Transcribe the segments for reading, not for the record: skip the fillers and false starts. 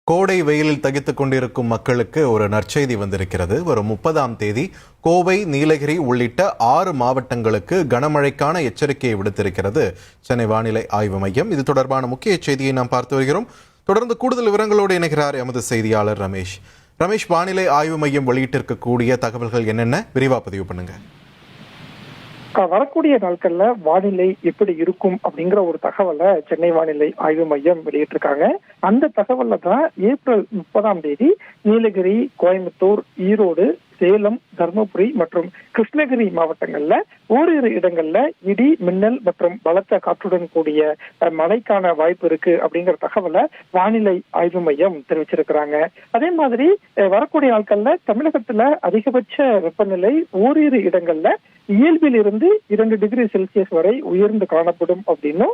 கோடை வெயிலில் தகித்துக் கொண்டிருக்கும் மக்களுக்கு ஒரு நற்செய்தி வந்திருக்கிறது. வரும் 30ஆம் தேதி கோவை, நீலகிரி உள்ளிட்ட 6 மாவட்டங்களுக்கு கனமழைக்கான எச்சரிக்கையை விடுத்திருக்கிறது சென்னை வானிலை ஆய்வு மையம். இது தொடர்பான முக்கிய செய்தியை நாம் பார்த்து வருகிறோம். தொடர்ந்து கூடுதல் விவரங்களோடு இணைகிறார் எமது செய்தியாளர் ரமேஷ். வானிலை ஆய்வு மையம் வெளியிட்டிருக்கக்கூடிய தகவல்கள் என்னென்ன விரிவா பதிவு பண்ணுங்க. வரக்கூடிய நாட்கள்ல வானிலை எப்படி இருக்கும் அப்படிங்கிற ஒரு தகவலை சென்னை வானிலை ஆய்வு மையம் வெளியிட்டிருக்காங்க. அந்த தகவல்ல தான் ஏப்ரல் 30ஆம் தேதி நீலகிரி, கோயம்புத்தூர், ஈரோடு, சேலம், தர்மபுரி மற்றும் கிருஷ்ணகிரி மாவட்டங்கள்ல ஓரிரு இடங்கள்ல இடி, மின்னல் மற்றும் பலத்த காற்றுடன் கூடிய மழைக்கான வாய்ப்பு இருக்கு அப்படிங்கிற தகவலை வானிலை ஆய்வு மையம் தெரிவிச்சிருக்கிறாங்க. அதே மாதிரி வரக்கூடிய நாட்கள்ல தமிழகத்துல அதிகபட்ச வெப்பநிலை ஓரிரு இடங்கள்ல இயல்பில் இருந்து 2 டிகிரி செல்சியஸ் வரை உயர்ந்து காணப்படும் அப்படின்னும்,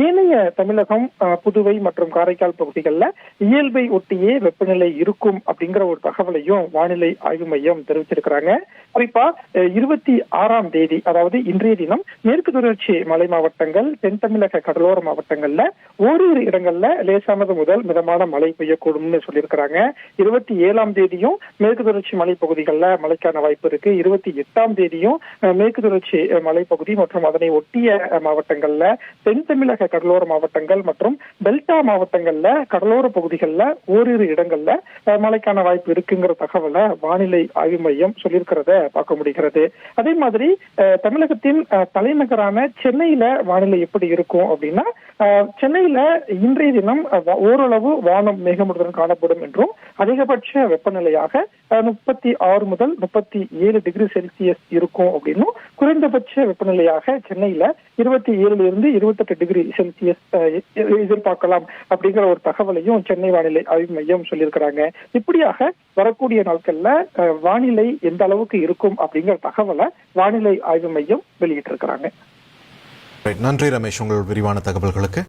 ஏனைய தமிழகம், புதுவை மற்றும் காரைக்கால் பகுதிகளில் இயல்பை ஒட்டியே வெப்பநிலை இருக்கும் அப்படிங்கிற ஒரு தகவலையும் வானிலை ஆய்வு மையம் தெரிவிச்சிருக்கிறாங்க. குறிப்பா 26ஆம் தேதி, அதாவது இன்றைய தினம் மேற்கு தொடர்ச்சி மலை மாவட்டங்கள், தென் தமிழக கடலோர மாவட்டங்கள்ல ஓரிரு இடங்கள்ல லேசானது முதல் மிதமான மழை பெய்யக்கூடும்னு சொல்லியிருக்கிறாங்க. 27ஆம் தேதியும் மேற்கு தொடர்ச்சி மலை பகுதிகளில் மழைக்கான வாய்ப்பு இருக்கு. 28ஆம் தேதியும் மேற்கு தொடர்ச்சி மலைப்பகுதி மற்றும் அதனை ஒட்டிய மாவட்டங்கள்ல, தென் தமிழக கடலோர மாவட்டங்கள் மற்றும் டெல்டா மாவட்டங்கள்ல கடலோர பகுதிகளில் ஓரிரு இடங்கள்ல மழைக்கான வாய்ப்பு இருக்குங்கிற தகவலை வானிலை ஆய்வு மையம் சொல்லியிருக்கிறத பார்க்க முடிகிறது. அதே மாதிரி தமிழகத்தின் தலைநகரான சென்னையில வானிலை எப்படி இருக்கும் அப்படின்னா, சென்னையில இன்றைய தினம் ஓரளவு வானம் மேகமூட்டத்துடன் காணப்படும் என்றும், அதிகபட்ச வெப்பநிலையாக 36 முதல் 37 டிகிரி செல்சியஸ் இருக்கும் அப்படின்னும், குறைந்தபட்ச வெப்பநிலையாக சென்னையில 27 இருந்து 28 டிகிரி செல்சியஸ் எதிர்பார்க்கலாம் அப்படிங்கிற ஒரு தகவலையும் சென்னை வானிலை ஆய்வு மையம் சொல்லியிருக்கிறாங்க. இப்படியாக வரக்கூடிய நாட்கள்ல வானிலை எந்த அளவுக்கு இருக்கும் அப்படிங்கிற தகவலை வானிலை ஆய்வு மையம் வெளியிட்டிருக்கிறாங்க. நன்றி ரமேஷ், உங்கள் விரிவான தகவல்களுக்கு.